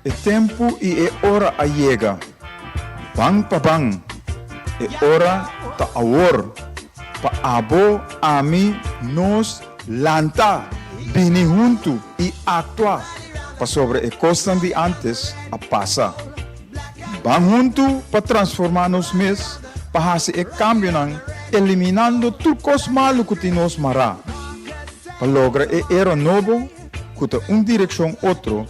é tempo e é hora a chega. Bang pa bang, é hora ta awor. Pa abo, ami, nos, lanta, bini junto e atua. Pa sobre a costas de antes a passa. Bang junto pa transformar-nos mes, pa hasi e cambio nang, eliminando tudo malo que nos mará. Pa logra e era novo, que direção outro,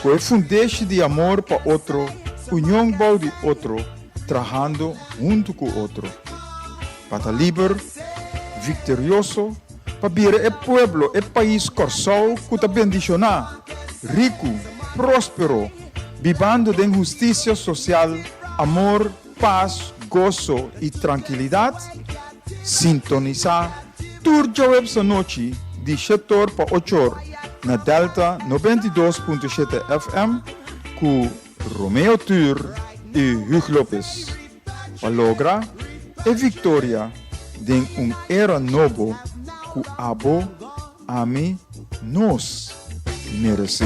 que é fundeixe de amor para outro, união bau de outro, trabalhando junto com outro. Para livre, vitorioso, para vir o pueblo, o país corsal, que está bendicionar, rico, próspero, vivendo de justiça social, amor, paz, gozo e tranquilidade, sintonizar, turja web sa noite, de 7 para 8 horas, na Delta 92.7 FM, com Romeo Tur e Hugo Lopes. Para lograr a vitória de era novo que abo, ami, nos merece.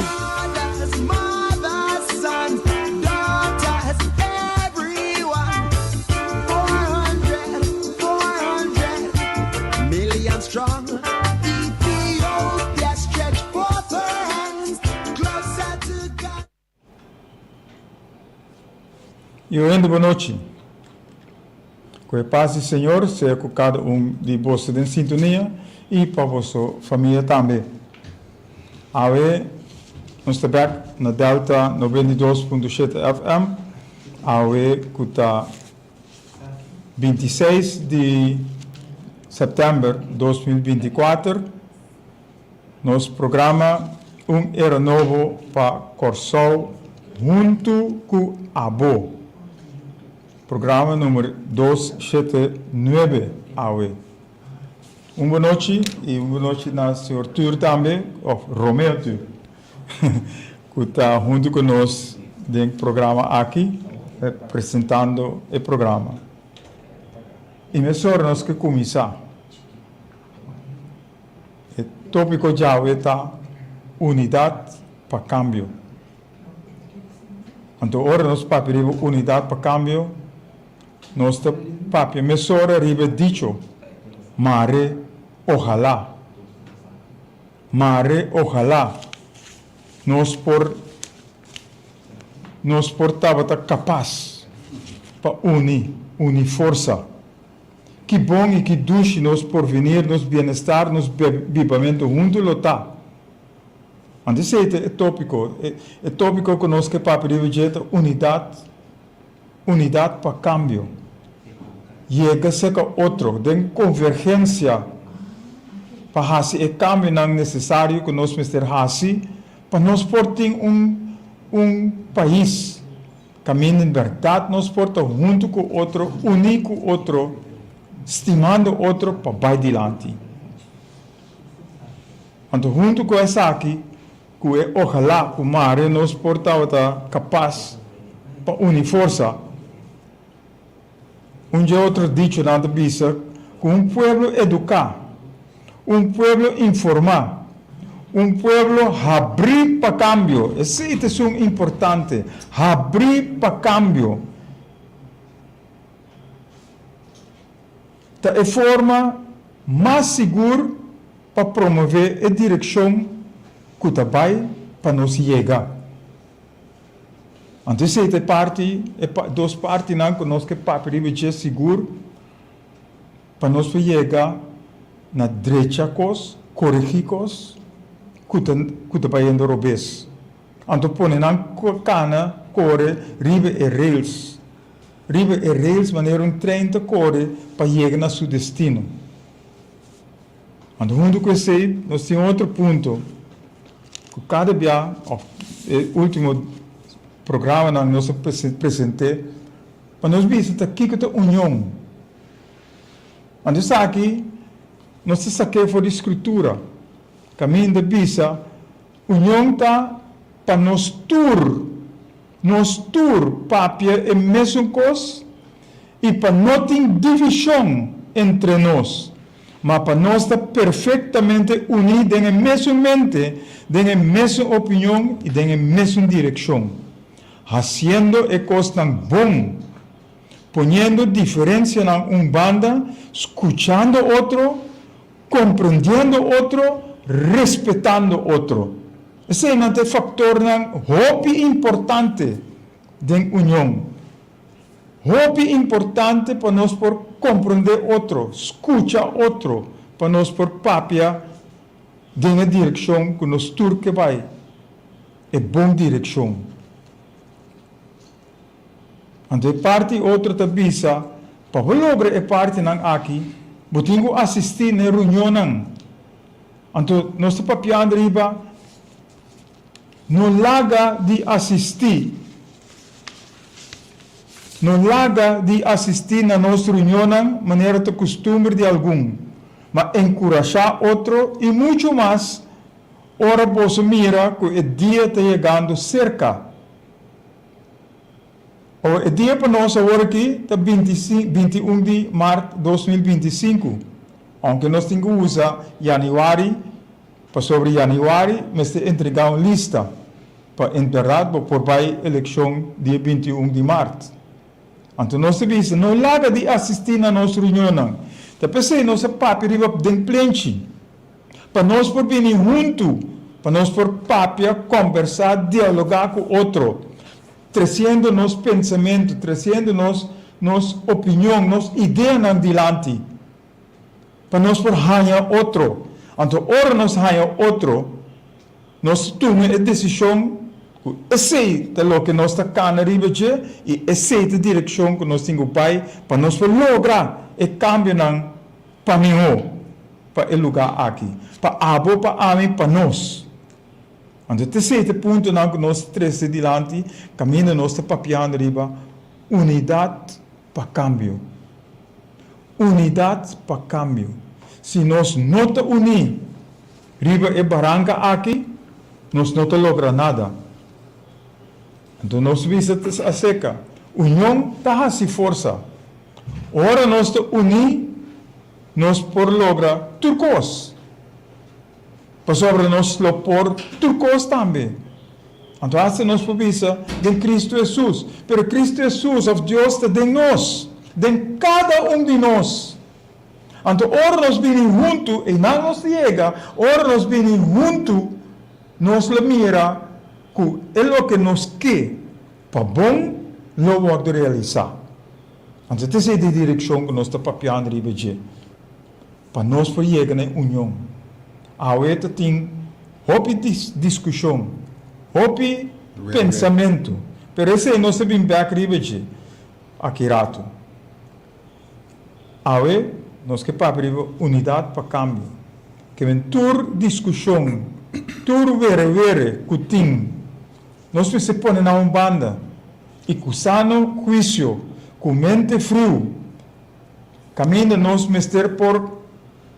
Strong. Ethiopia stretch forth her hands closer to God. E ainda boa noite. Que a paz do Senhor seja com cada de vocês em sintonia e para a vossa família também. Awe, nós estamos na Delta 92.7 FM. Awe, que está 26 de setembro de 2024, nosso programa era novo para Corsol junto com Abo. Programa número 279 AUE. Boa noite e boa noite na senhor Tur também, Romeo Tur, que está junto conosco no programa aqui, apresentando o programa. E me nós que começar. O tópico já está unidade para cambio. Então, agora nós papiremos unidade para cambio. Nós papiremos mesora ribe dicho, mare ojalá. Mare ojalá. Nós estava capaz para unir força. Que bom e que duche nos porvenir, nos bem-estar, nos vivamento junto lotar. Antes é tópico que nós que papel de unidade para cambio. Chega a outro, de convergência para fazer o cambio não necessário que nós precisamos fazer para nós portar país caminho em verdade, nós portar junto com o outro, unir com o outro, estimando outro para vai adiante. Então, junto com essa aqui, que é ojalá que o Mário nos portava capaz para unir força. Dia outro dicho na bisa que pueblo educar, pueblo informar, pueblo abrir para cambio. Esse é importante, abrir para cambio. É a forma mais segura para promover a direção que vai para nós chegar. Então, essa parte, duas partes que nós que papel seguro para nós chegar na direita cos, corrigir cos, que vai indo robes. Então, põe na cana, corre, ribe e rails. Ribe e rails, maneira trem corre para chegar no seu destino. Então, junto com isso, nós temos outro ponto. Que cada dia, o último programa que nós apresentei, para nós ver que aqui que a união. Então, aqui, nós saquemos fora de escritura. Caminho da bisa, união está para nós tur. Nós papia é mesmo coisa e para não ter divisão entre nós, mas para nós estar perfeitamente unidos em a mesma mente, em a mesma opinião e em a mesma direção. haciendo cosas ng bom, poniendo diferencia en un banda, escuchando otro, comprendiendo otro, respetando otro. Ese es un factor hopi importante de unión. Hopi importante para nós por comprender otro, escuchar otro, para nós por papia de una dirección que nos turque vai. É boa direção. Ante parte outra tabisa, para lograr parte nang aqui, botingo assistir na reunião. Anto nós papiando riba, no laga de assistir, na nossa reunião, maneira de costume de algum, mas encorajar outro e muito mais. Ora você mira que o dia está chegando cerca. O dia para nós agora aqui está 21 de março de 2025. Aunque nós temos que usar januário, para sobre januário, mas entregar uma lista para enterrar por a eleição dia 21 de março. Então nós sabemos, não larga de assistir na nossa reunião. Então pensei, nossa papi riba de plente. Para nós por vir junto, para nós por papia, conversar, dialogar com outro, trazendo nos pensamento, trazendo nos opinião, nos ideia adiante, para nós por ganhar outro. Então, ora nós ganhar outro, nós tomamos a decisão, aceita o que nós está cana riba e aceita a direção que nós temos pai, para nós por lograr e cambio não para mim. Para o lugar aqui, para abo, para a mim, para nós. Então, terceiro ponto não que nós três adiante, caminho nós papiando riba, unidade para cambio. Unidade para cambio. Se nós não te unir, riba e barranca aqui, nós não te logra nada. Então, nós visitamos a seca. União está se força. Ora nós te unir, nós por logra turcos. Para sobre nós lo por turcos também. Então, assim nós podemos de Cristo Jesus. Pero Cristo Jesus, of Deus, está de nós. De cada de nós. Então, ora nós venimos juntos, e não nos chega, ora nós venimos juntos, nós le mira, que é o que nos quer, para bom, lo vamos realizar. Então, essa é a direção que nós estamos papiando ribeje. Para nós por chegar na união. A outra tem hopi discussão, hopi pensamento. Pero esse é nosso bem back ribeje. Aqui rato. A nós que para unidade para cambio. Que vem tur discussão, tur vere que tem. Nós se põe na banda e com sano juízo, com mente frio, caminho nós mestre por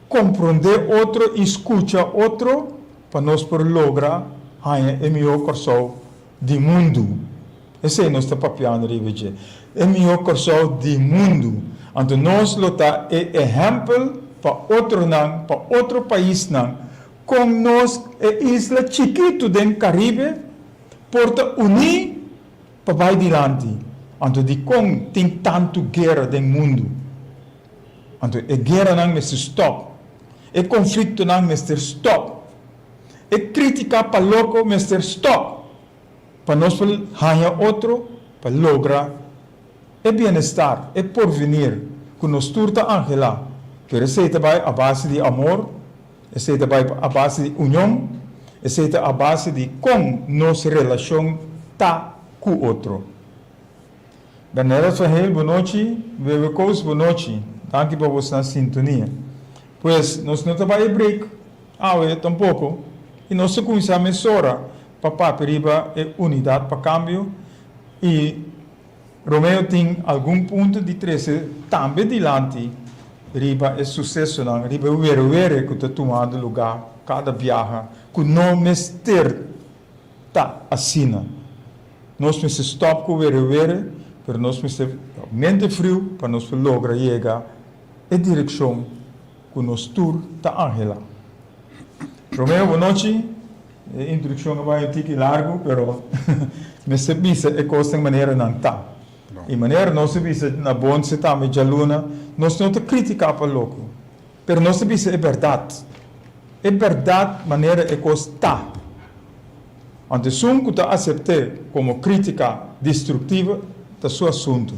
compreender outro e escutar outro para nós por lograr a melhor coração do mundo. Esse é nosso papiano de é melhor coração do mundo. Então nós lota exemplo para outro não, para outro país não, como nós é isla chiquito do Caribe, porta unir para vai adiante. Então de como tem tanto guerra do mundo. Então a guerra não me stop. E conflito não Mr. Stop. E crítica para louco Mr. Stop. Para nós ganhar outro, para lograr e bem-estar, e porvenir, que nos turta angela. Pero esse vai a base de amor, esse vai a base de união, esse a base de como nossa relação está com o outro. Banera Sahel, boa noite. Bebe Coast, boa noite. Danke por você na sintonia. Pues nós não trabalhamos break, tampouco, e nós começamos a hora para periba e unidade para cambio, e Romeo tem algum ponto de trazer também dilante, riba é sucesso não, riba que está tomando lugar, cada viagem, que não mestre tá assim. Nós precisamos stop com pero nós precisamos mente frio para nós lograr chegar a direção que nos tour está Angela. Romeo, boa noite. introdução vai um tique largo, pero me se bisa e costa maneira não tá. E maneira não se bisa na bom se tá me jaluna, nós não te criticar para louco. Pero não se bisa é verdade. É verdade maneira e costa. Ante sunco ta aceitar como crítica destrutiva da seu assunto.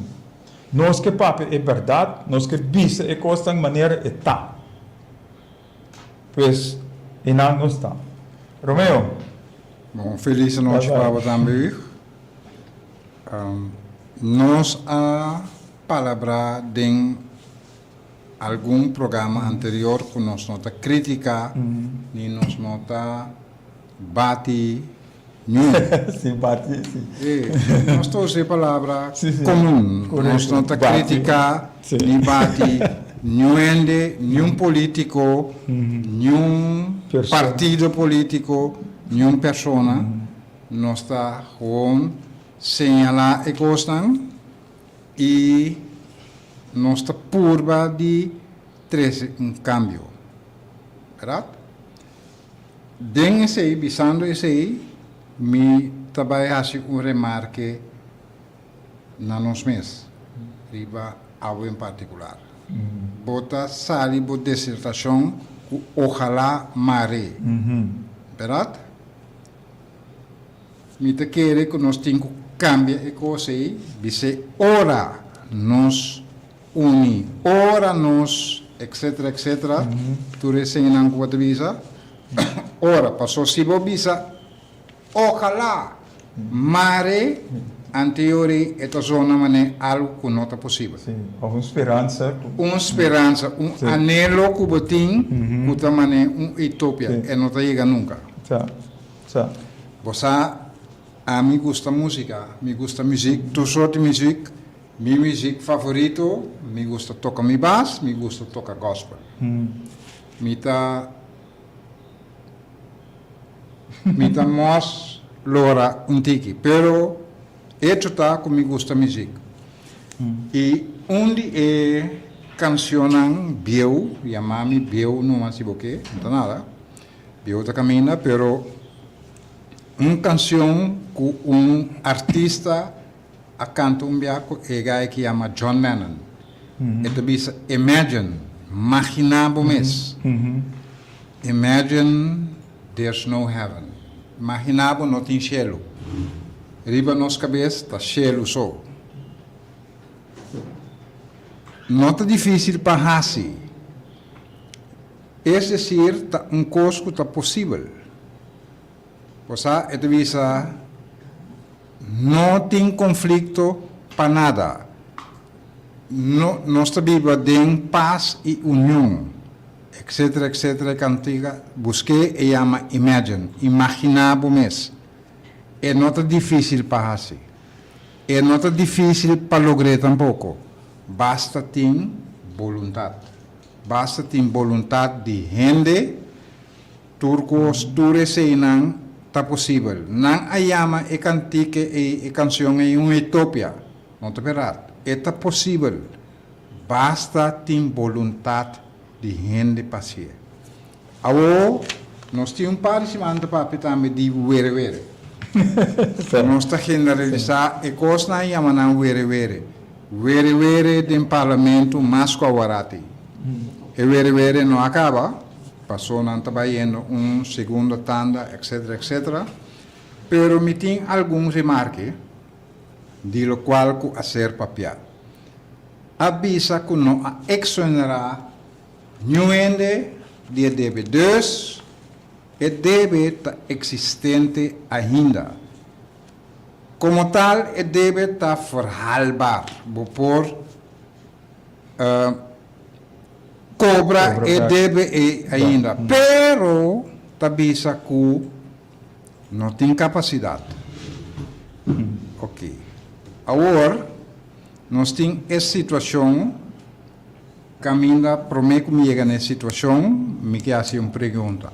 Nós que papi é verdade, nós que bisa e costa maneira e tá. Pois, e não está. Romeo. Bom, feliz noite para você também. Nós a palavra de algum programa anterior que nós nota crítica e nós nota bate nenhum. Sim, bate, sim. Nós todos a palavra Sim, sim. comum. Correto. Nós nota Bate. crítica Sim. nem bate nenhum político, nenhum Persona. partido político, nenhuma persona. Nós está com señalar e gostam e nós está purba de trazer cambio. Verdade? Den esse aí, visando esse aí, me também faço remarque na nós mesmos, riba algo em particular. Bota sali bo dissertação, ojalá mare. Verdade? Me te quer que nós temos que cambiar a coisa aí, dizer, ora nós uni, ora nós, etc, etc, tu resenham com a visa, ora, passou se bo visa, ojalá mare, anteriori, esta zona mané algo que não está possível. Sim, alguma esperança. Uma esperança, Sim. anelo que você tem, que também é uma utopia, Sim. e não chega nunca. Tá, tá. Você, a mim gusta música, me gusta música, tu sorte música, minha música favorito, me gusta tocar mi bass, me gusta tocar gospel. Me tá mais lora um tique, pero hecho tá que me gusta música. E onde é cancionam bieu, chamame bieu, não mais o que, não tá nada. Bieu tá caminha, pero uma canção com artista a canta biaco que chama John Lennon. Ito bisa Imagine, imaginabo mes. Imagine there's no heaven. Imaginabo não tem cielo. Riba nos cabeça está cielo só. Não está difícil para assim. É decir, tá coisa que está possível. Você ito bisa não tem conflito para nada. Nós vivemos em paz e união, etc, etc, cantiga. Busquei e chama Imagine, imaginabo mes. É não é difícil para assim. É não é difícil para lograr tampouco. Basta ter vontade. Basta ter vontade de gente, turcos, turesenang, está possível. Não a chama e cantica e canção é uma utopia. Não está verdade. Está possível. Basta ter vontade de gente para ser. Agora, nós temos um par de semanas para também de were. Nós está generalizar e coisa não chama não were. Were do parlamento mais coawarati. E were não acaba. Passou não está indo segunda tanda, etc, etc. Pero me tem alguns remarques, de lo qual que a ser papiado. Avisa que não exonerará nuende de devedores e deve existente ainda. Como tal, deve estar verhalbar, por cobra e deve ainda. Pero, avisa que não tem capacidade. Ok. Agora, nós temos essa situação, caminha, prometo que me chega nessa situação, me quer fazer uma pergunta.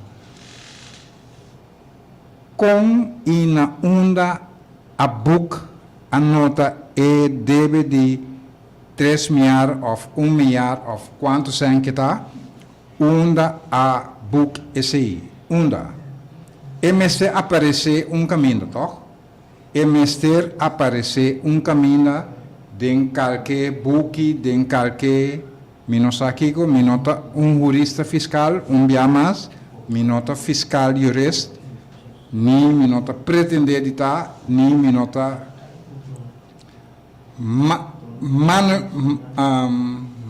Com ina onda a book a nota e deve de 3 milhar of 1 milhar of quanto são que está, onda a book esse onda. MST aparece un camino, toch? MST aparece un camino de qualquer buque, de qualquer minosakiko, minota un jurista fiscal, un dia mais, minota fiscal jurist, ni minota pretender editar, ni minota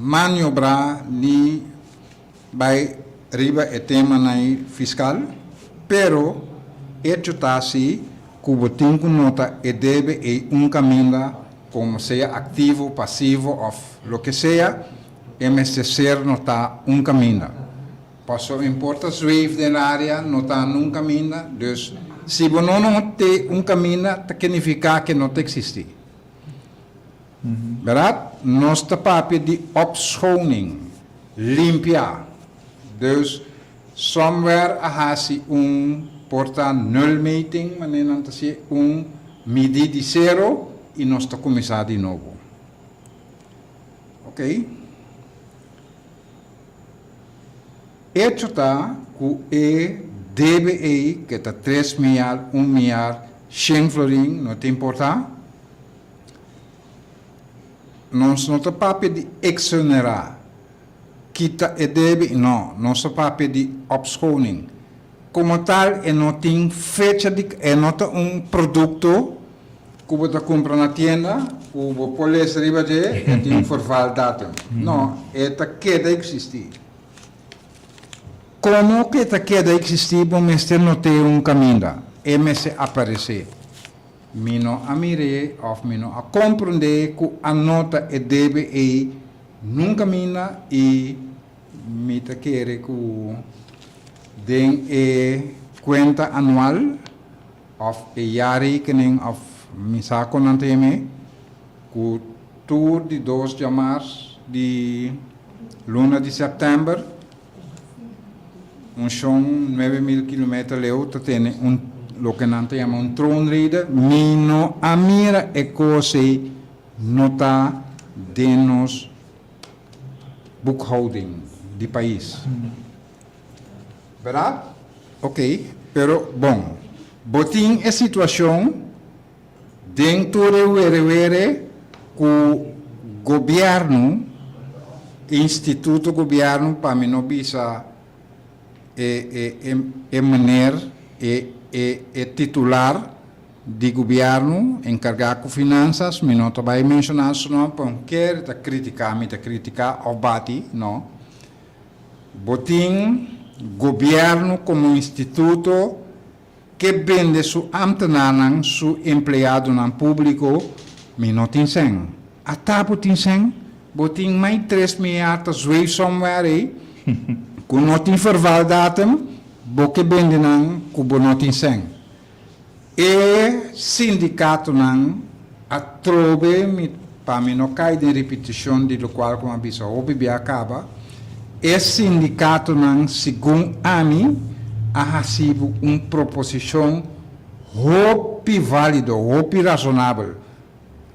maniobrar, ni vai riba e tema na fiscal, pero hecho está assim, cubo tinco nota e debe e un camino, como sea activo, passivo, ou lo que sea, MSC não está um caminho. Passou importa zweef na área, não está num caminho. Dus, se você não tem um caminho, significa que não existe. Verdade? Nós papel de opschoning, limpar. Dus, somewhere há-se porta nul meting, mas não tem medida de zero, e nós estamos começando de novo. Ok? Hecho está que DBE, que está 3 milhar, 1 milhar, 100 florim, não te importa? Nós não estamos papel de exonerar. Quita e DBE, não. Nós estamos papel de opschoning. Como tal, não tem fecha de... não tem produto que você compra na tienda, que você pode arriba de e tem forval datum. Não, esta queda existir. Como que esta queda existir, mas não tem caminho. MS aparecer. Mino a mire, ou mino a compreender que a nota e deve e num caminho e me te quer que den e conta anual of e jaarrekening of misako ng teme ku tour de 2 de março de luna de setembro são 9.000 km leu tem lo que não tem troonrede mino a mira e cose nota de nos boekhouding de país. Verdade? Ok, pero bom, botin a situação dentro de o governo, instituto governo para mim não bisa maneira titular de governo encarregado com finanças, me não vai mencionar isso não, porque quer criticar o bati, não. Botin governo como instituto que vende su ambtenaar, su empleado no público, me não tem sen. A tapo tem sen, botin mais 3 milhar, zweef somewhere aí, que não tem verval datum, bo que vende não, que bo não tem sen. E sindicato não, a trobe, para mim não cai de repetição de lo qual como avisa, o bibi acaba, e sindicato não, segundo a mim, ha sido uma proposição hopi válido, hopi razonável.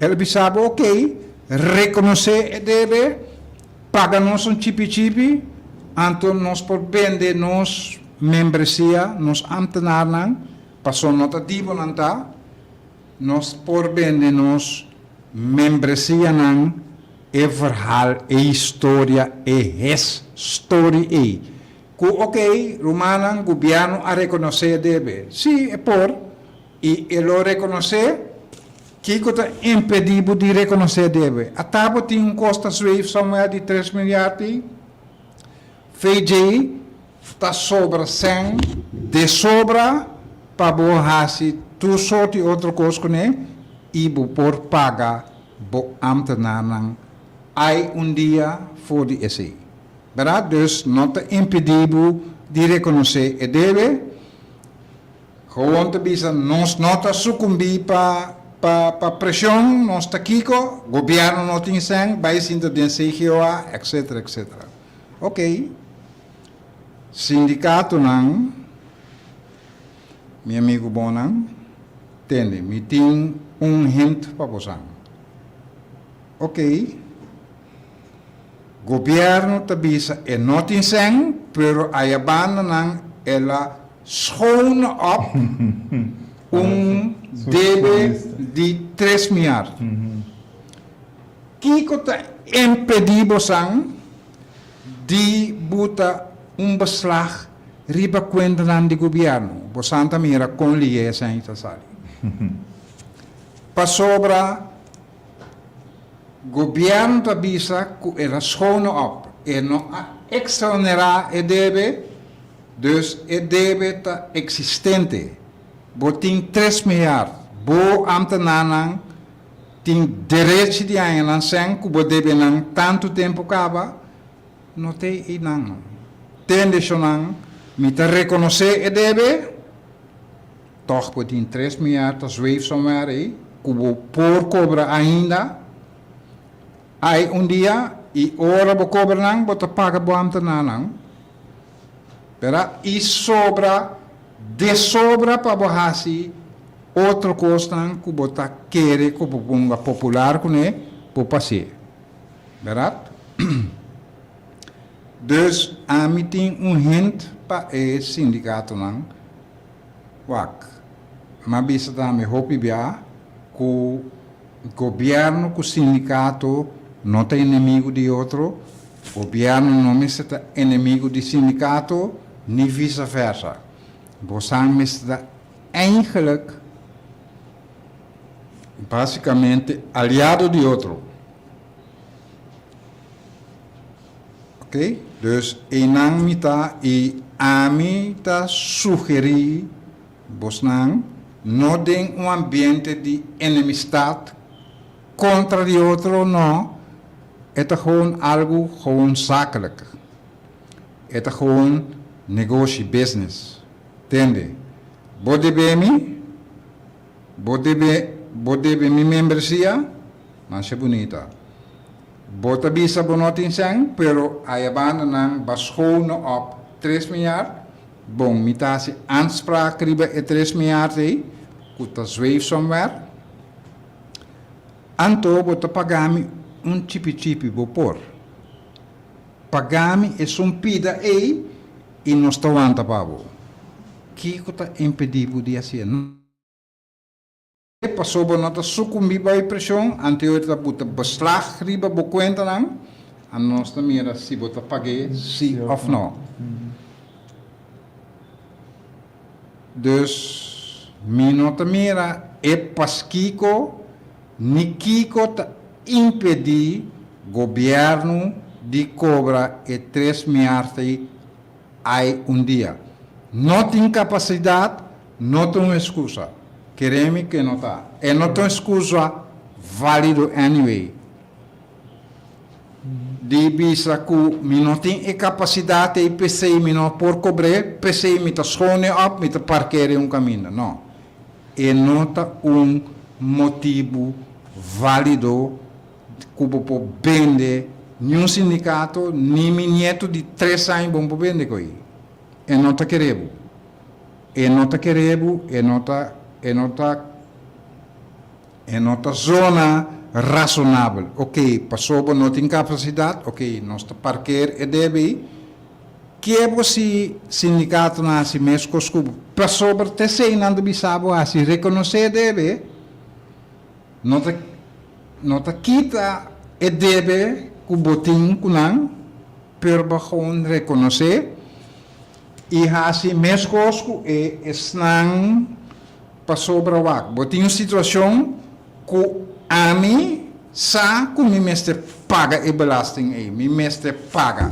Ele sabe, ok, reconhecer e deve, paga-nos chipi-chipi, então nós por vender nos membresia, nos ambtenaar, passou notativo não tá, nós por vender nos membresia não, e verhaal, e história, e story, e ok, Romana, governo a reconhecer deve. Sim, é por. E ele reconhecer, que está impedido de reconhecer deve. A tábua tem custo somewhere de 3 milhões. FG está sobra 100, de sobra, para borrar tu sorte outra coisa, né? E por pagar, bo ambtenaar, aí dia for de esse. Verdade? Dus não está impedido de reconhecer e deve. Gewoon te bisa, nós não está sucumbir para pressão, nós está aqui, governo não tem sangue, vai se interdencer, etc, etc. Ok. Sindicato não, meu amigo Bonan, entende, me tem hint para você. Ok. Governo tabisa e não tem sangue, pero a banda não ela schonen op debe de 3 miljard. Kiko te impedibosang di buta beslag riba kwenta di gobyerno. Bosanta mira con liesa in Itasali. Pasobra gobyerno tabisa ku era schonen op. No extraordinaria e debe, dus e debe ta existente. Botin 3 miljard. Bo ambtenaren tin direito de ainda sem que debe não tanto tempo cava não tem e não tende chonan me te reconhecer e debe toch botin 3 miljard as wave somewhere aí que por cobra ainda aí dia e ora bo cobra não bota paga bo ambtenaren pera e sobra de sobra para borrasi outra coisa que você quer que o popular com por passear, verdade? Dus a mim tem hint para o sindicato não, wak, mas bisa também hopi bia que o governo, que o sindicato não tem inimigo de outro, o governo não é inimigo de sindicato, nem vice-versa. Você é eigenlijk basicamente aliado de outro. Ok? Dus enang mita e amita sugerir bosnang não tem ambiente de enemistad contra de outro, não. É gewoon algo gewoon zakelijk. É gewoon negócio, business. Entende? Bodebe mi membresia, mas é bonita. Bota bisa bonotin sang, pero ayabana nang baschonen op 3 miljard. Bom, mitasi aanspraak riba e 3 miljard e, kuta zweef somewhere. Anto bota pagami chipi bopor. Pagami e sumpida e non sto avanti pavo. Chi kuta impedivo di assieme? Passou nota sucumbir bij pressão, anterior da puta beslag riba boquenta não, a nós também era se bota paguei, sim ou não. Dus, mi nota mira é pasquico, niquico ta impedir governo de cobrar e 3 miljardas aí dia. Não tem capacidade, não tem excusa. Queremos que não está. E não tem excusa válido anyway. De bisa que me não tem capacidade e PC me não por cobrar, PC me está schone op, me está parquear caminho. Não. E não está motivo válido que o vende nenhum sindicato, nem nieto de 3 anos bom vende com ele. E não está querendo. E não está querendo, e não está em outra zona razonável. Ok, passou, não tem capacidade, ok, nós parquear e deve. Que é você, sindicato, nasi mesmo, passou por terceiro, não deve saber, assim, reconhecer deve, não te quita e deve, que o botim, que não, pero gewoon reconhecer, e assim, mesmo, e estão passou para o ar. Botinho uma situação que a mim sa que me mestre paga e belasting aí, me mestre paga.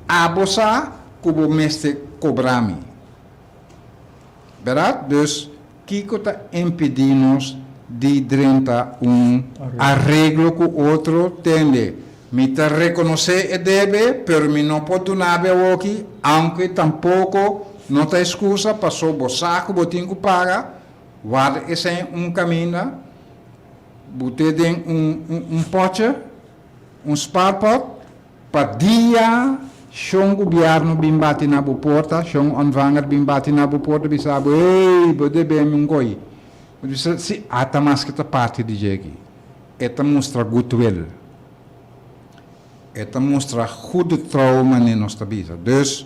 A bossa que o mestre cobra me. Verdade? Dus Kiko está impedindo de drentar arreglo com o outro tende. Me está reconhecer e deve, pero me não pode dar aqui, aunque tampouco não está excusa, passou bossa que o botinho que paga. Waar is caminho, você tem pote, spaarpot, para dia, o governo bimbati na porta, o onvanger bimbati na porta, bisa, ei, você bem coi. Você se ata mais que a parte de jegue, eta mostra goodwill, eta mostra goede trauma in nossa vida. Dus,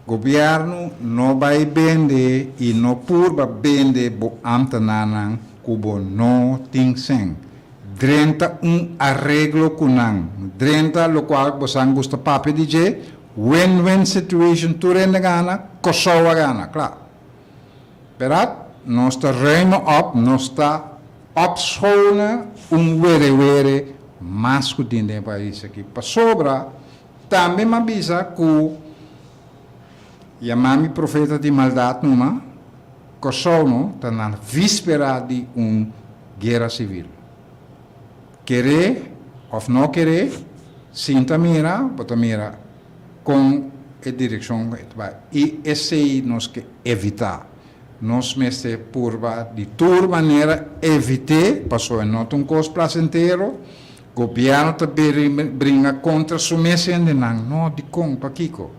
governo não vai vender e não purba vender bo amtananang kubo não tem sem. Drenta arreglo kunang. Drenta lo qual bosang gusta papi DJ win-win situation turende gana kosowa gana, claro. Perat, nós está reino op, nós está opschone were mas que tem no país aqui. Para sobra, também me avisa que chamami profeta de maldade numa, Kosovo está na víspera de guerra civil. Querer ou não querer, sinta mira, bota mira com a direção que vai. E esse aí nós que evitar. Nós mestre purba de toda maneira evitar, passou em nota coisa placenteiro, governo também brinca contra su messe não de com paquico.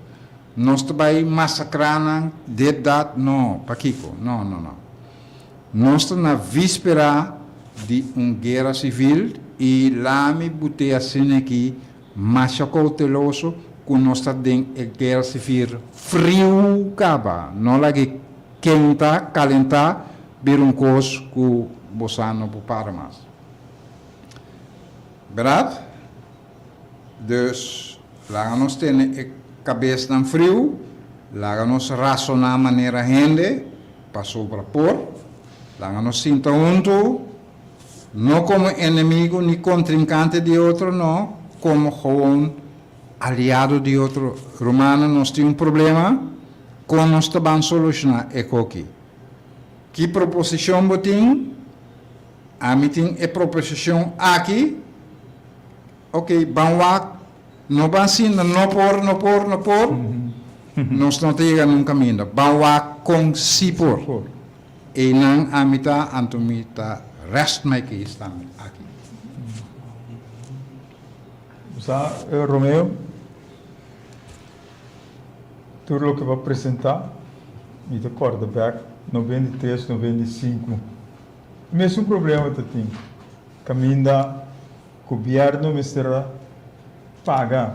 Nós também massacrar de dat não paquico, não. Nós estamos na víspera de guerra civil e lá me botei assim aqui mais cauteloso que nós estamos em guerra civil frio caba, não lá que quenta, calentar, vir coisa que você não para mais. Verdade? Dus, lá nós temos a cabeça no frio, lá nós racionar a maneira rende, para sobrepor, lá nós sinta junto, não como inimigo nem contrincante de outro, não, como gewoon aliado de outro. Romano, nós temos problema, como nós estamos solucionar é aqui. Que proposição botim? A mim tem a proposição aqui. Ok, vamos não vai assim, não por. Nós não chegamos num caminho. Vamos com si por. E não a mitad, antomita, rest mais que estamos aqui. Romeo, tudo o que vai apresentar, me de quarterback, 93, 95. Mesmo problema que tem. Caminho governo mistura paga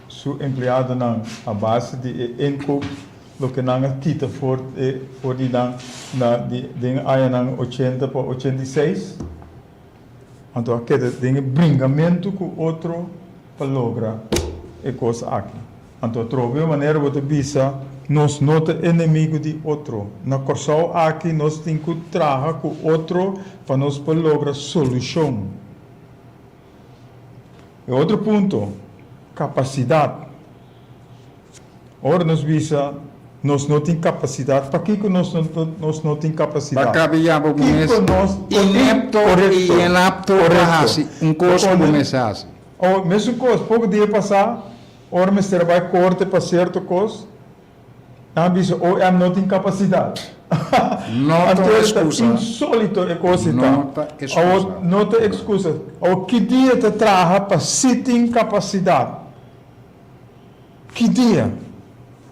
seu empregado na a base de inkoop lo que não quita for de de aí na 80 para 86. Então aquele tem bringamento com outro para lograr e coisa aqui. Então trove maneira você visa nós não é inimigo de outro. Na corção aqui nós temos que trabalhar com outro para nós para lograr solução. E outro ponto, capacidade. Ora nós visa nós não temos capacidade. Para que nós não temos capacidade? Para que nós inepto e inapto para coisa como mensagem. Ou mesmo coisa, pouco dia passar, ora me trabalha corte para certa coisa. Não visa ou não tem capacidade. Não tem excusa. Insólito é coisa. Não tem excusa. Ou que dia te traga para se tem capacidade? Que dia?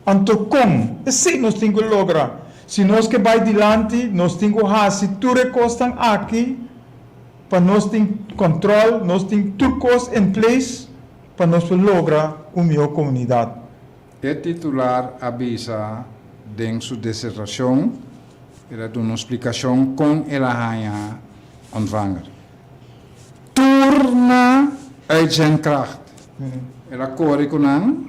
Então como? Assim nós temos que lograr. Se nós que vai adiante, nós temos que fazer tudo que estão aqui, para nós ter controle, nós temos tudo coisa em place, para nós lograr uma melhor comunidade. O titular avisa em sua dissertação, ele dá uma explicação com ela ganha ontvanger. Turna uit zijn kracht. Ela corre com não,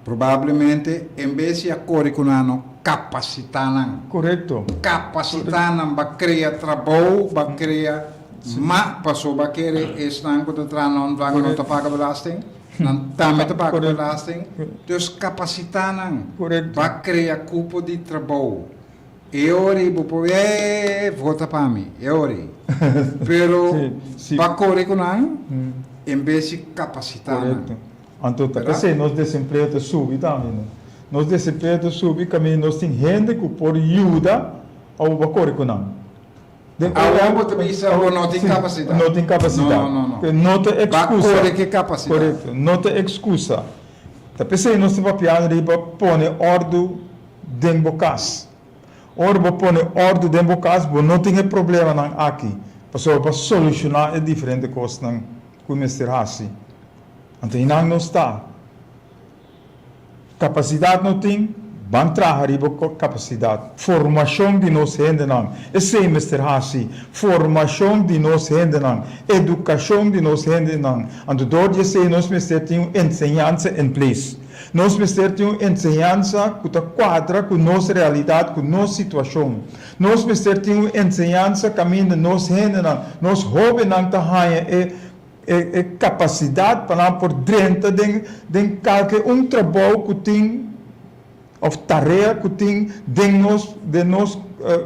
provavelmente em vez de corre com não, capacitana. Correto. Capacitana para criar trabalho, para criar, mas passou para querer estar com o trano ontvanger não te paga belasting. Não também te paga belasting. Dus capacitana para criar cupo de trabalho. E ori bupo vota para mim. E ori. Pero para correr com não, em vez de capacitar. Correto. Então, assim, nós desemprego subir também. Nós desemprego subir, caminho nós tem gente que por ajuda ao para correr com não. Não tem capacidade. Não tem capacidade. Não tem excusa. Que capacidade. Correto. Não tem excusa. Tá pensando nós temos papiado ali para pôr ordem dentro do caso. Ora para pôr ordem dentro do caso, não tem problema aqui. Para solucionar é diferente coisa que o mestre assim. Então não está. capacidade não tem, vamos trabalhar com capacidade. Formação de nós gente não. Esse é Mr. Hassi. Formação de nós gente não. Educação de nós gente não. Então, dort je sei, nós Mr. tem ensinança em place. Nós Mr. tem ensinança que quadra com nossa realidade, com nossa situação. Nós Mr. tem ensinança caminho de nós gente não. Nós jovens não tá é capacidade para por dentro de qualquer trabalho que tem of tarefa que tem de nossa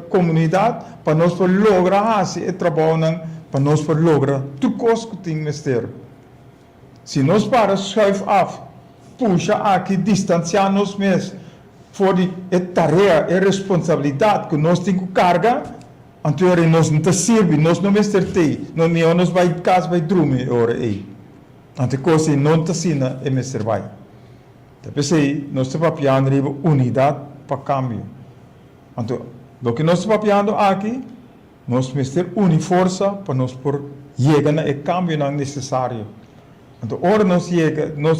comunidade para nós for lograr esse trabalho para nós for lograr tudo coisa que tem mister. Se nós para schuif af, puxa aqui distanciar nós mesmos for a tarefa e responsabilidade que nós temos que carregar, então nós não serve, nós não mister tem, nós vai casa vai dormir ora aí. Então coisa não tá sina e mister vai. Depois aí, nós estamos papiando unidade para câmbio. Então, o que nós estamos papiando aqui, nós temos que unir força para nós por chegar no câmbio não necessário. Então, ora nós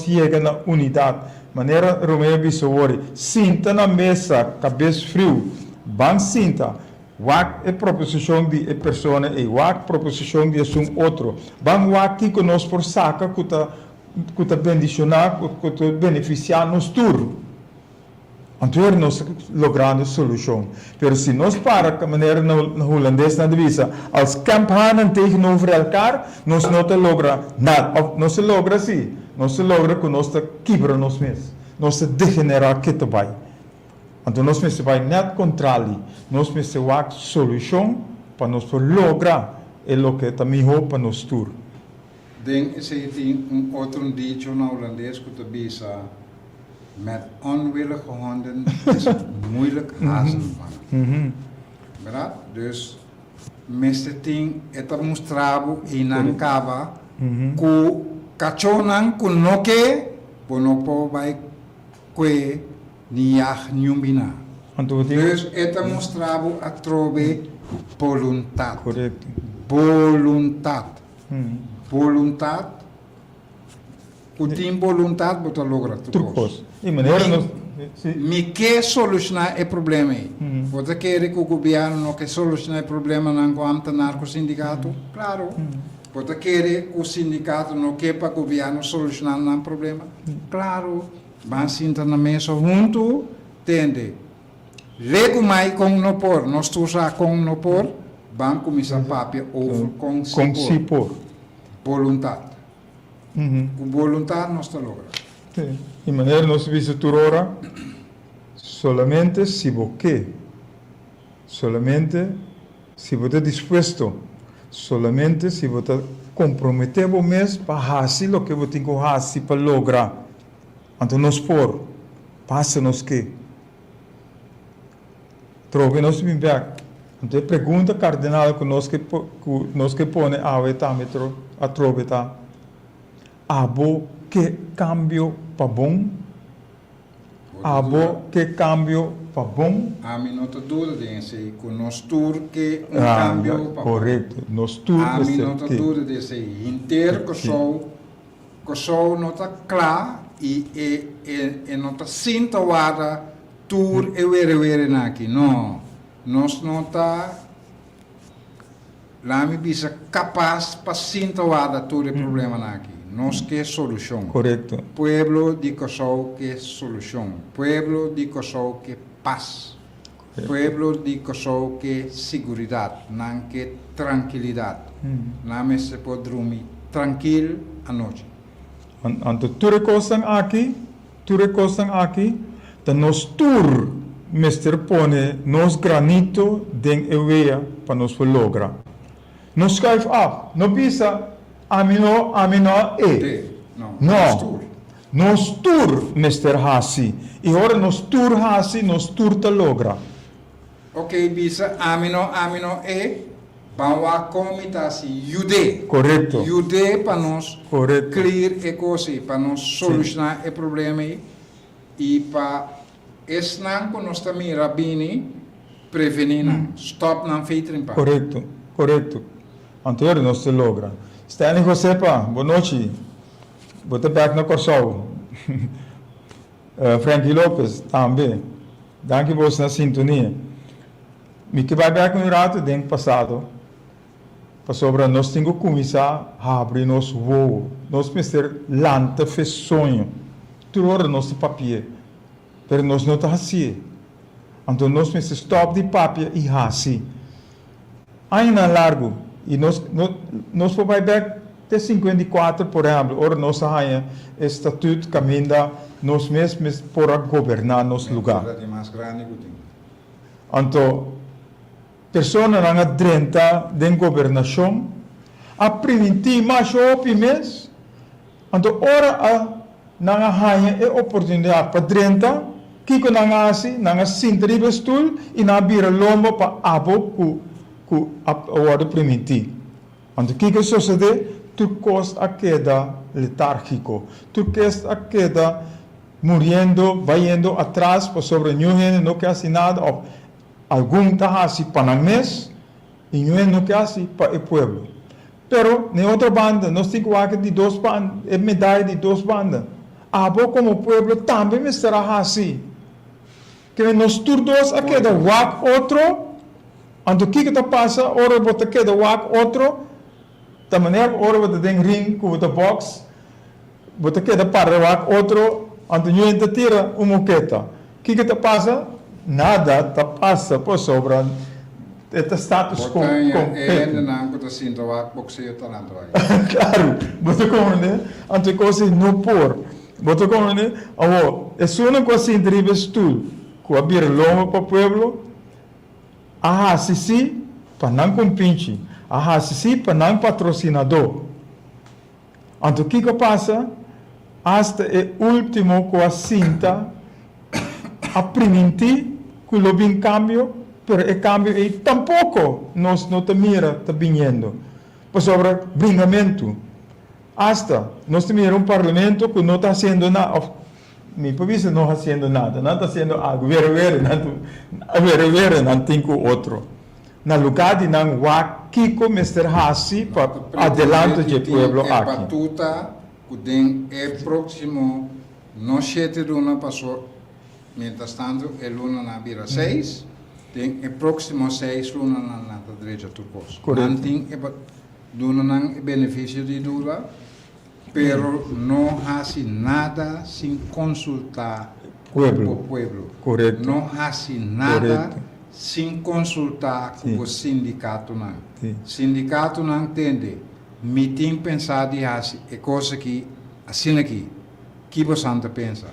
chega na unidade, maneira Romeu Bissowori, sinta na mesa, cabeça frio, bang sinta, wak é proposição de pessoa e wak proposição de um outro, bang wak que nós por saca que está bendicionar, que está beneficiar nos tur. Então, nós logrando solução. Mas se nós para de maneira no holandês na divisa, als campanen tegenover elkaar, nós não logra nada. Nós logra sim. Nós logra que nós quebra nós mesmos. Nós degenerar que vai. Então, nós mesmos vai net controle. Nós mesmos vai solução para nós lograr o que está melhor para nós tur. Denk is een outro dicho na Hollandees que te bisa met onwillige honden is het moeilijk hazen vangen. Verdad? Dus meeste ting eta mostrabo inang kaba ku kachonang kunoke ponopo by kwe niyah nyumbina. Dus eta mostrabo atrobe voluntad. Correcto. Voluntad. Voluntad, tem voluntade para lograr tudo coisa. E maneira nós me quer solucionar o problema aí. Você quer que o governo não quer solucionar o problema não com o sindicato? Claro. Você quer que o sindicato não quer para o governo solucionar o problema? Claro. Mas sentar na mesa junto, entende? Lego mais com no por, nós usamos com no por, vamos começar a papel over com si por. Voluntad. Com voluntad não está logrado. De maneira nós visitamos ora, solamente se você quer, solamente se você está disposto, solamente se você está comprometido mesmo para fazer o que você tem que fazer para lograr. Então nós por, passa nos que. Troque nos bem. Então, pergunta cardinal que nós que põe a etámetro a troveta. Abo que cambio para bom? Abo que cambio para bom? A mim não está dúvida de que nós tur que cambio para correto. Nós tur a mim não está dúvida de inteiro que sou não está claro e não está sintoada tur e ver aqui. Não. Nós não está lá me bisa capaz para sintoada todo o problema aqui. Nós que solução. Correto. Pueblo de Kosovo que solução. Pueblo de Kosovo que paz. Correto. Pueblo de Kosovo que seguridade, não que tranquilidade. Não se pode dormir tranquilo à noite. Então tudo coisas aqui, então nós tur Mister pone nos granito den eweia para nos lograr. Nos schuif af, no bisa amino e. No. Nos tur Mister Hassi. E ora nos tur Hassi, nos tur te logra. Ok, bisa amino e. Bawa comitasi jude. Correto. Jude para nos correto. Clear e coisa, para nos solucionar o problema e para esnan con nós também rabini prevenir stop não feitring pa. Correto. Anterior nós se logra. Stanley Josepa, boa noite. Bota back no Kosovo. Frankie Lopez também. Danke você na sintonia. Me que vai ver com o rato dentro passado. Para sobre nós temos que começar a abrir nosso voo. Nós precisamos lanta fez sonho. Tudo nosso papel. Mas nós não está assim. Então nós precisamos stop de papel e assim. Ainda largo. E nós podemos ver até 54, por exemplo. Ora nós temos estatuto que ainda nós mesmos para governar nosso lugar. Então, pessoas na drenta de governação, a permitir mais opiniões, então ora na rainha é oportunidade para drenta, que com na assim, na cinta de vestul e na bira lomba para abo que a hora permitir. Então que sucede? Tu costa a queda letárgico, tu costa a queda muriendo, vayendo atrás, por sobre new gente no que hace nada, o algum está assim para o mês, e não que assim para o pueblo. Pero, na outra banda, nós temos que de duas bandas, é medalha de duas bandas. Abo como pueblo também estará assim. Que nós todos a queda wak outro, ando que está passa, ora bota queda wak outro, da maneira ora bota den ring, bota box, bota queda para wak outro, ando não tira moqueta. Que está passa? Nada te passa por sobre este status quo. Claro, você compreende? Antes coisa não por, você compreende? Agora, é só uma coisa incrível tu, que abrir loma para o povo, a assistir para não compinche, a assistir para não patrocinador. Então o que passa? Hasta o último com a cinta a permitir que o bem cambio, pero o cambio é tampouco nós não te mira te vindo. Por sobre bringamento. Hasta nós temos parlamento que não está fazendo nada. Mi país não está fazendo nada, não está fazendo algo. Não tem que outro. Na lugar de não Kiko Mr. Hassi para adelante do pueblo aqui. Patuta, que tem próximo, não sete luna passou. Mientras tanto, el luna na bira 6, tem o próximo 6 luna na direita turcos. Não tem luna na benefício de dura, pero não faz nada sem consultar o pueblo. Correto. Não faz nada sem consultar com o sindicato. O sindicato não entende. Meeting pensar de assim, é coisa que assim aqui, que você pensa.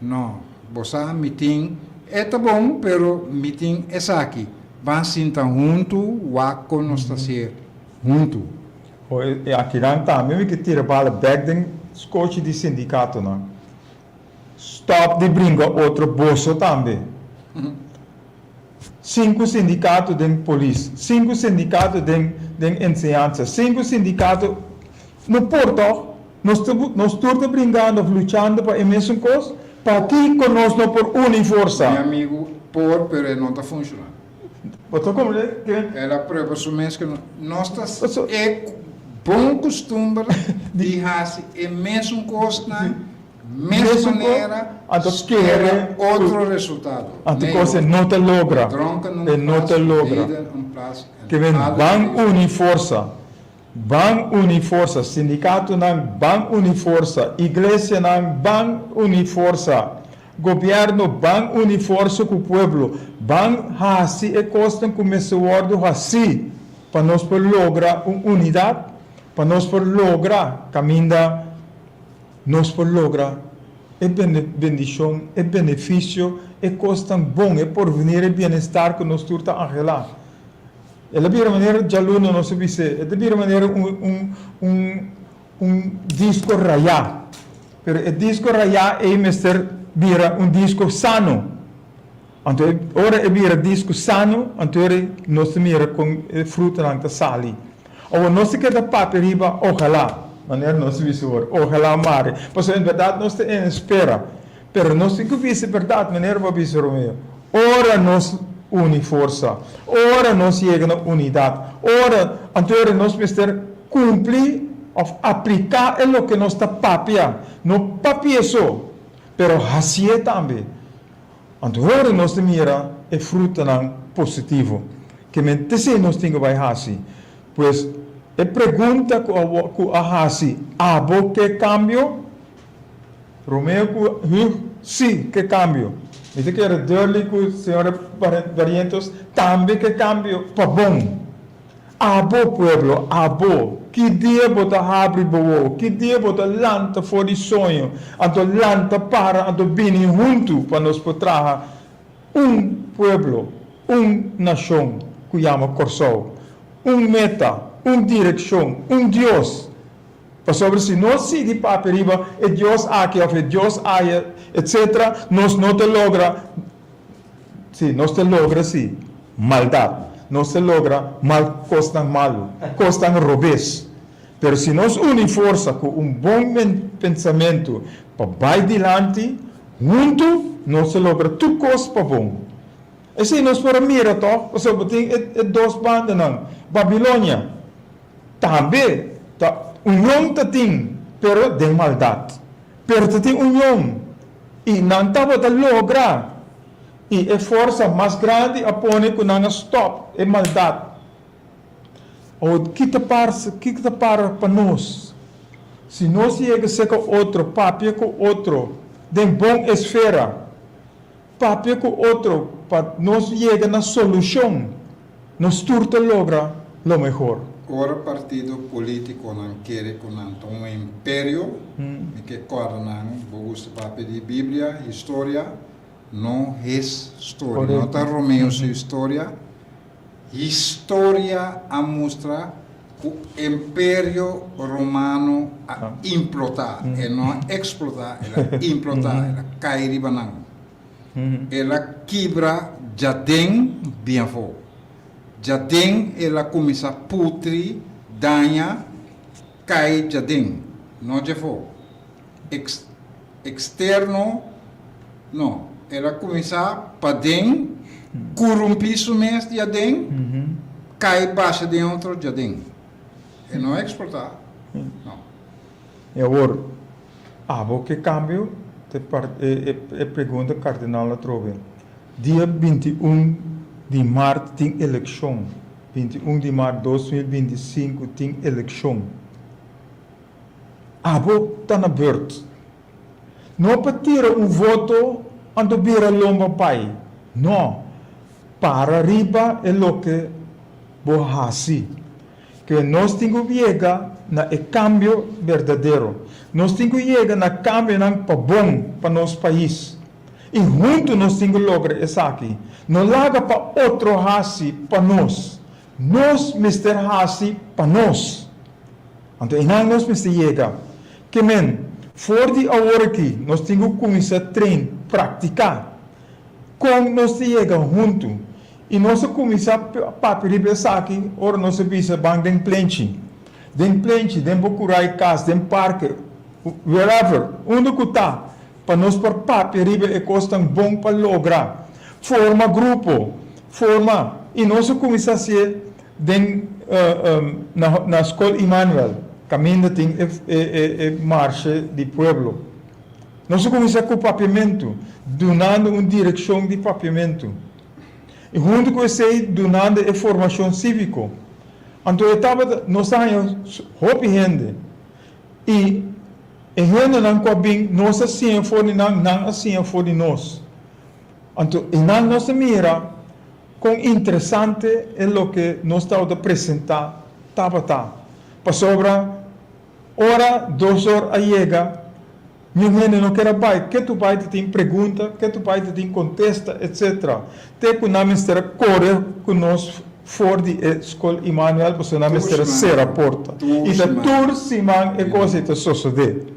Não. Você meeting é bom, pero meeting é aqui. Vão sentar junto, o aco não está ser junto. E aqui não também que tira bala back den coach de sindicato não. Stop de brinca outro bolso também. 5 sindicatos de polícia, 5 sindicatos de ensinança, 5 sindicatos no Porto. Nós estamos brincando, lutando para a mesma coisa. Para aqui conosco por uniforça. Meu amigo, pero não está funcionando. Você como Era prova somente que nós é bom costume de fazer a mesma coisa, mesma maneira, espera outro resultado. A coisa não te logra. Não te logra. Que vem ban uniforça. Ban uniforça, sindicato não ban uniforça, igreja não ban uniforça, governo ban uniforça com o povo, ban assim e costa começou a ordem assim, para nós por lograr uma unidade, para nós por lograr caminhar, nós por lograr é bendição, é benefício, é costa bom, é porvenir, é bem-estar que nós turta a relar. É da mesma maneira, já aluno não se disse, é da mesma maneira disco rayá. Pero o disco rayá é mestre vira disco sano. Então, ora é vira disco sano, então nós mira com fruta na sali. Ou nós que da papel riba, ojalá, maneira não se disse ojalá mare. Pois em verdade nós temos espera. Pero nós temos que ver verdade, maneira vai dizer Romeo. Ora nós une força. Ora nós chega na unidade. Ora, então nós precisamos cumprir ou aplicar o que nós está papia. No papia só. pero assim também. Agora nós mira é fruto não positivo, que mente se nós temos vai assim, pois é pergunta que a assim, abo que cambio? Romeo sim, que cambio. Dice que era duidelijk que senhora Barrientos também que cambio para bom. Abo pueblo, abo. Que dia bota abre boa, que dia bota lanta for de sonho, anto lanta para anto bini junto para nós poder pueblo, nação que chama Corsol, meta, direção, Deus. Para sobre se nós seguir para periba, é Deus aqui, ou é Deus aí, etc. Nós não te logra, sim, nós te logra sim, maldade. Não se logra mal costan malo, costan robes. Pero se nós unir força com bom pensamento para vai dilante, junto, nós se logra tudo coisa para bom. E se nós para mira to, o seu tem dois bandas não, Babilônia, também, união tem, pero de maldade, pero tem união e não estava a lograr. E a força mais grande a põe com não stop, é maldade. O que te para nós? Se nós chega a ser com outro, papel com outro, de boa esfera, papel com outro, para nós chega na solução, nós turta logra o melhor. Ora partido político não quer que não tenha um império, e que corre não gosta papel de Bíblia, história. Não é história, não está Romeo sua história. História a mostrar que o Império Romano a implotar, e não a explotar, ela implotar, ela cair de banana. Ela quebra Jadem bem forte. Jadem ela começa a putri, danha, cai Jadem, não é forte. Externo, não. Ela começa para dentro, corromper o mês de Jadem, cai baixa dentro de Jadem. E não é exportar. Não. E agora, o que cambio? É pergunta cardenal Trove. Dia 21 de março tem eleição. 21 de março de 2025 tem eleição. Está na beurt. Não para tirar voto ando bira lomba pai. Não. Para riba é lo que bohasi. Que nós temos que chegar na cambio verdadeiro. Nós temos que chegar na cambio para bom para nosso país. E junto nós temos que lograr isso aqui. Não larga para outro hasi para nós. Nós, Mr. Hasi, para nós. Então, nós temos que chegar. Que for de hora aqui, nós temos que começar a treinar, praticar. Como nós chegamos juntos, e nós começamos a pensar aqui, ora nós pensamos bem den plenche, den bocurai casa, den parque, wherever, onde que está, para nós para papel é coisa bom para lograr. Forma grupo, e nós começamos a ser na escola Emmanuel, caminho tem marcha de pueblo. Nós começamos com o papiamento, donando uma direção de papiamento. E junto com isso, donando a formação cívica. Então, nós estamos roupa gente. E a gente não pode nós assim for não assim for de nós. Então, e nós mira com interessante é o que nós estamos a apresentar, para sobra hora, 2 horas a chega, minha gente não quer pai, que tu pai te tem pergunta, que tu pai te tem contesta, etc. Tem que não mistério correr com nós fora de escola Emmanuel, porque não mistério ser a porta. E da tur simão é coisa que sucede.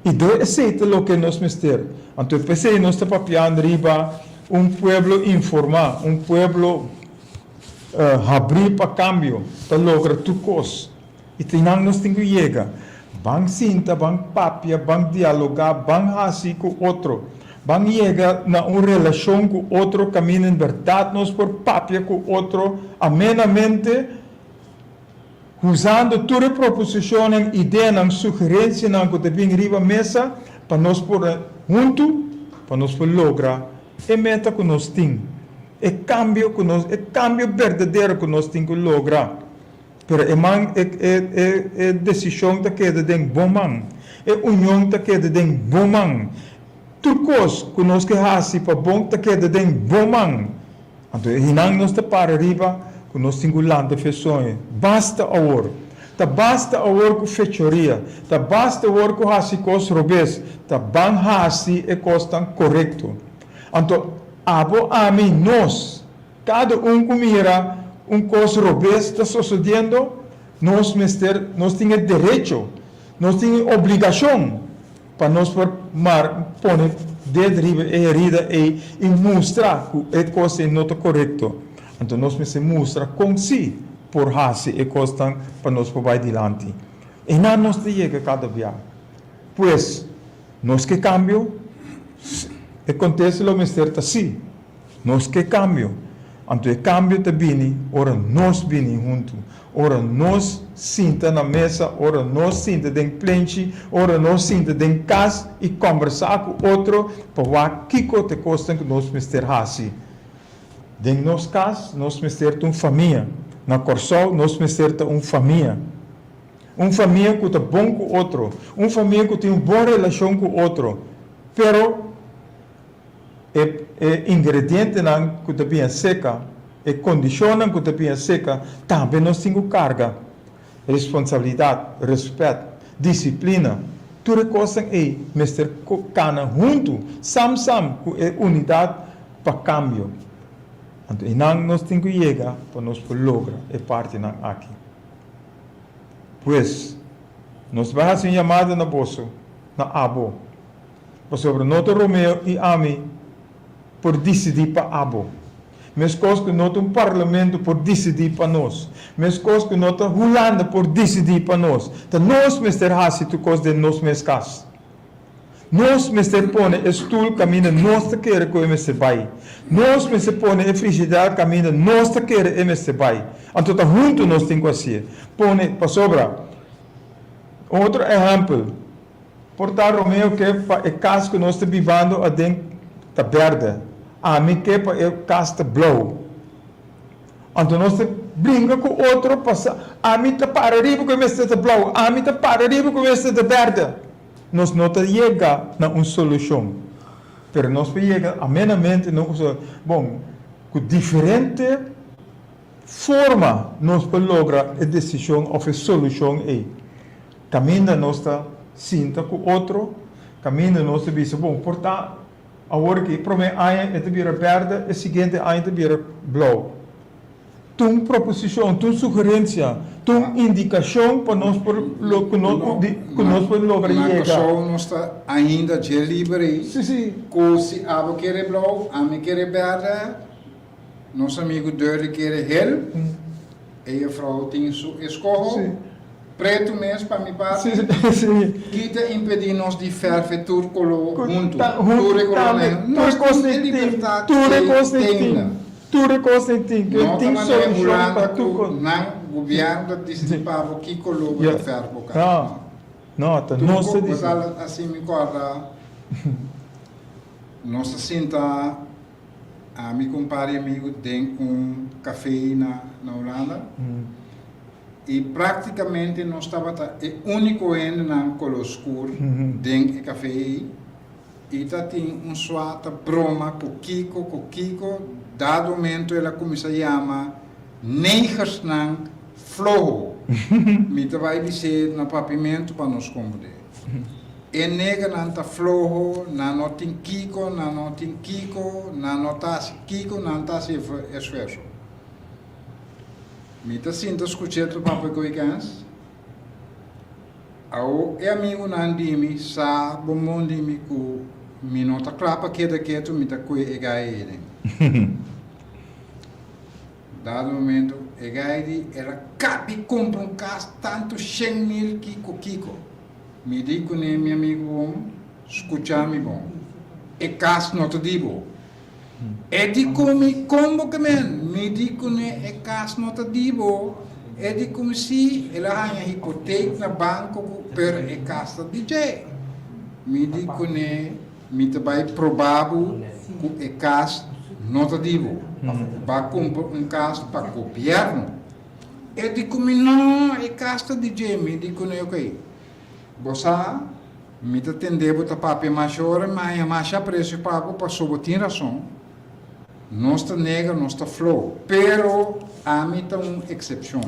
E do aceita o que nós mistério. Então pensei nós está papiando riba pueblo informar, pueblo abrir para cambio, para lograr tu coisa. E tinang nós temos que chegar. Bang sinta, bang papia, bang dialogar, bang hasi com outro. Bang chegar na uma relação com outro, caminho em verdade, nós por papia com outro, amenamente, usando toda proposição, ideia, sugerência, que te vem riba mesa, para nós por junto para nós lograr a meta que nós temos, o cambio verdadeiro que nós temos que lograr. Pero é decisão que queda dentro bom man, é união que queda dentro bom man. Turcos que nós que hasi para bom que queda dentro bom man. Então, hinang nós para arriba, que nós temos landa feções. Basta agora. Tá basta agora com fechoria. Tá basta agora com hasi cos robes. Tá bem hasi e costan correto. Então, abo a mim nós, cada que mira cos robes está sucedendo, nós temos direito, nós temos obrigação para nós poner dedriba e herida e mostrar que a coisa é não correto. Então nós se mostra com si por hasi e coisa para nós poder adiante. E não nos chega cada dia. Pois nós que cambio acontece o mistério assim. Nós que cambio. Então o cambio te vini, ora nós vini junto. Ora nós sinta na mesa, ora nós sinta dentro plenche, ora nós sinta dentro casa e conversar com outro para ver que te custa que nós mistério assim. Dentro nosso caso, nós mistério uma família. Na Corsol, nós mistério uma família. Uma família que está bom com o outro. Uma família que tem uma boa relação com o outro. Pero ingrediente que está bem seca, e condição que está bem seca, também nós temos carga, responsabilidade, respeito, disciplina. Tudo coisa é mestre cana junto, sam com unidade para cambio. Então, nós temos que chegar para nós lograr a parte aqui. Pois, nós vamos fazer uma chamada na bolsa, na abo, sobre nosso Romeu e Ami, por decidir para abo. Mas coisas que não tem parlamento por decidir para nós. Mas coisas que não tem Holanda por decidir para nós. Então nós mister hasi tu coisas de nós mes cas. Nós mister pone stool caminha nós te querer que mister vai. Nós mister pone frigideira caminha nós te querer mister vai. Então tá junto nós tem que fazer. Pone para sobra. Outro exemplo. Portar Romeu que é caso que nós estamos vivendo a dentro da verde. A mim que é casta blow. Então nós brinca com outro passa. A mim tá para arriba com este blow. A mim tá para arriba com este verde. Nós não chega na uma solução. Pero nós chega amenamente não bom com diferente forma nós lograr a decisão ou a solução aí. Caminha nós tá sinta com outro. Caminha nós tá visa bom portar. Agora que para mim é te vira verde, e seguinte é te vira blauw. Tua proposição, tua sugerência, tua indicação para nós por lograr Na chegar. pessoa não está ainda de livre. Sim. Se abo quer blauw, a mim quer verde, nosso amigo Dörre quer hel, e a vrouw tem sua escolha. Preto mesmo para me parte. Sim. Kita impedir nós de ferver tudo colo junto. Tudo coisa tem que tem solução para tudo. Não, o governo dissipava que colo para ferver o carro. Não, tá nossa diz. Assim me acorda. Nossa sinta a me compadre amigo tem café na Holanda. E praticamente nós estava o único ainda na colo escuro dentro do café e tem suata broma com Kiko dado momento ela começa a chamar negers não flow me vai dizer no papimento para nós compreender e nega não tá flow não tem Kiko não tá Kiko não tá se esforço. Mita sinta escuchando papo que weekends. Ao amigo nandimi sa bomondimi ku minota clapa queda quieto mita ku egaide. Dado momento egaide era capi compra cas tanto 100.000 Kiko. Me digo né meu amigo bom, escuchar-me bom. E cas nota dibo. E di come combo que me dico ne é caso nota dibo e di come si ela hanya hipoteca na banco per e casa DJ me dico ne mita vai provável que é caso notativo. Vai comprar caso para governo. E digo, não, é caso de Jamie, digo, não, ok. Você, mita tende bota papel maior, mas a mais preço para sobre tem razão. Não está nega, não está flow. Pero, a mim tem uma exceção.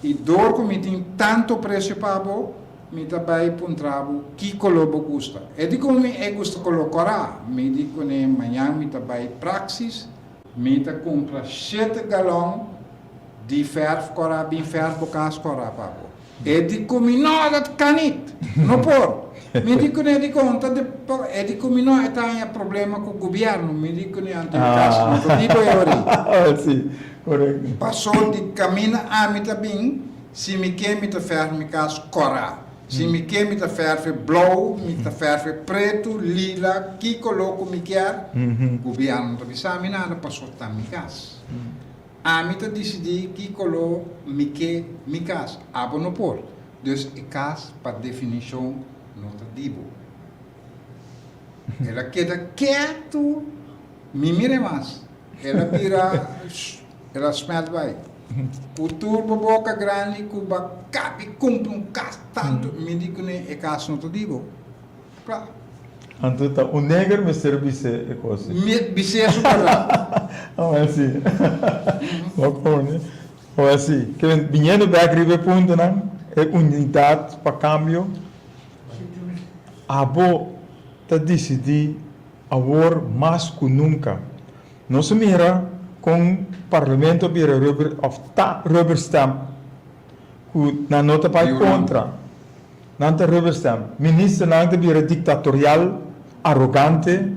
E dor que me tem tanto preço pago, me vai para um trabalho que coloco gusta. E digo, me gusta colocar, me digo, né, amanhã me vai praxis, me compra 7 galões de ferro, cora, bem ferro, por causa cora pago. E digo, me não, dat kan niet. Não por. Me digo, né, digo, e digo, me não, tem problema com o governo. Me digo, né, ante caso, não digo eu Sim, correto. passou de caminho a mim também, se me quer me ferro me caso cora, se me quer me ferro blue, me ferro preto, lila, que coloco me quer, o governo também sabe nada passou também caso. A mim decidi que coloco me quer me caso, abo não por, dus e caso para definição não tá dibo. Ela queda quieto, me mire mais, ela vira ela smelt vai. O turbo boca grande, cuba cabe cumpre um caso tanto, me digo nem é caso não te digo. Pra Então, o negro me serve é coisa. me bicesso para lá. Não é assim. Bom, né? Ou assim, que vinhendo da gripe ponto, não? É unidade para câmbio. A bo tá decidir agora mais que nunca. Não se mira com o parlamento vira rubber stamp que na nota para contra não tem rubber stamp ministro não tem vira ditatorial arrogante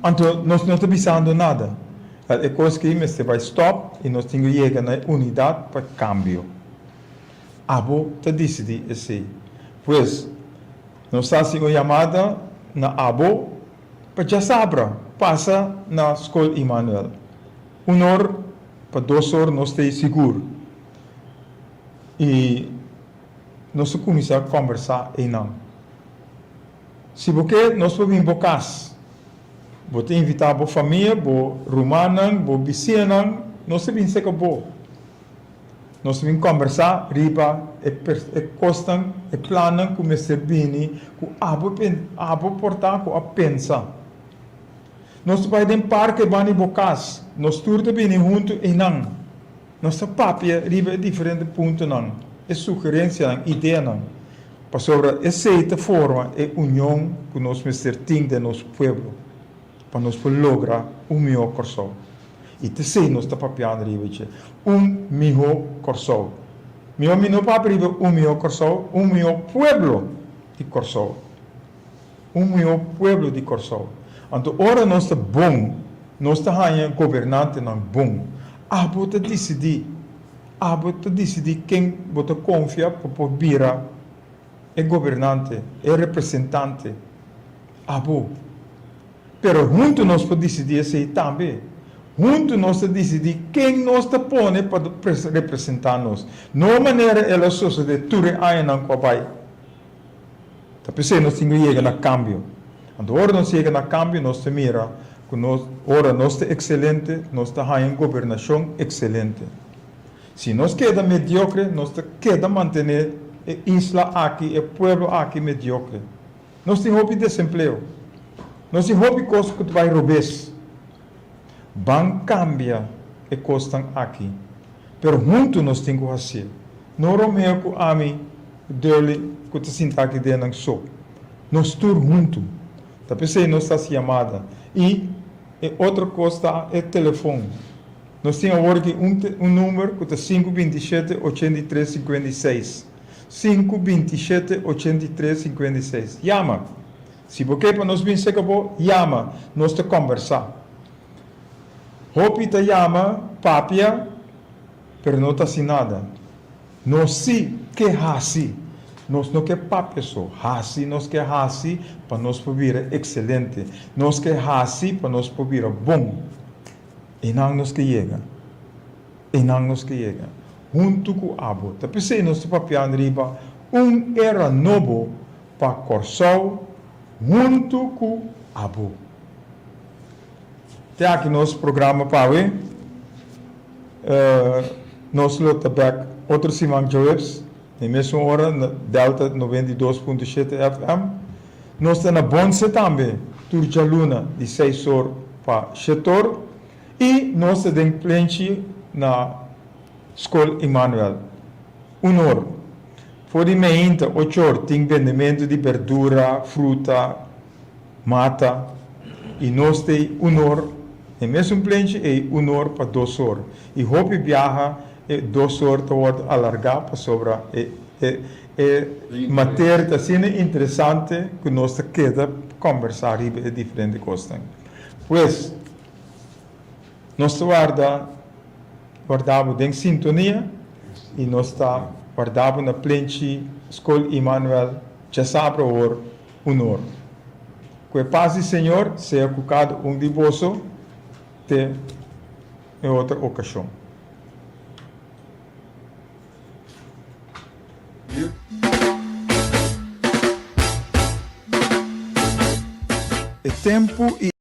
então nós não estamos pensando nada é coisa que me vai stop e nós temos que chegar na unidade para cambio abo te decidi assim pois nós estamos uma chamada na abo para já sabra passa na escola Emmanuel 1 hora para 2 horas nós estamos seguros. E nós começamos a conversar e não. Se você nós podemos invocar, você invitar a família, a romana, a vizinha, nós podemos ser bom. Nós podemos conversar, riba, e costam, e planam, começar bem, com a portar, com a pensar. Nós vamos em parque vamos bocas, nós turta bem junto e não. Nossa papia riba diferente ponto não. É sugerência não, ideia não. Para sobre essa forma é união que nós mesterting de nosso povo, para nós lograr melhor corso. E terceiro nós está papiando riba melhor corso. Melhor papo riba melhor corso, melhor pueblo de corso. Melhor pueblo de corso. Então, ora nós está bom, nós está ganhando governante não bom. Você decidir quem você confia para virar é governante, é representante. Pero junto nós podemos decidir assim também. Junto nós decidir quem nós está pondo para representar nós. Não maneira ela só de tudo aí não vai. Tapi nós temos que chegar a cambio. Quando ora nós chega a cambio, nós te mira, ora nós é excelente, nós está em governação excelente. Se nós queda mediocre, nós queda manter a isla aqui, o pueblo aqui mediocre. Nós temos desemprego. Nós temos coisas que vai roubar. Vão cambiar e costam aqui. Pero junto nós temos que fazer. Não romeu com a mim, dele, que te sinta aqui dentro só. Nós todos juntos. Tá pensando nossa chamada e outra coisa é telefone. Nós temos agora um número que é 527 83 56. 527 83 56. Chama. Se você para nós bem seguro, chama. Nós te conversar. Hopi te chama, papia, pero não está assim nada. Nós sim que assim. Nós não quer papel só, nós quer para nós poder excelente, nós quer para nós poder bom, e não nos que chega, junto com o abo, tapi se nós papel riba, era novo para Corsol, junto com abo. Tem aqui nosso programa para ver. Nós lutamos back outro Simão Joebs, na mesma hora, na Delta 92.7 FM. Nós temos na Bonse também, Turja Luna, de 6 horas para 7 horas. E nós temos plenty na Escola Emmanuel, 1 hora. Por de meia, 8 horas, tem vendimento de verdura, fruta, mata. E nós temos 1 hora, e mesmo plenty é 1 hora para 2 horas. E Hope viaja 2 horas para alargar para sobra. Matéria está sendo interessante que nós queda conversar sobre diferentes coisas. Pois, nós guardamos em sintonia e nós guardamos na plenty Escola Emmanuel, já sabe hora, 1 hora. Que a paz do Senhor seja com cada de vocês até em outra ocasião. É tempo e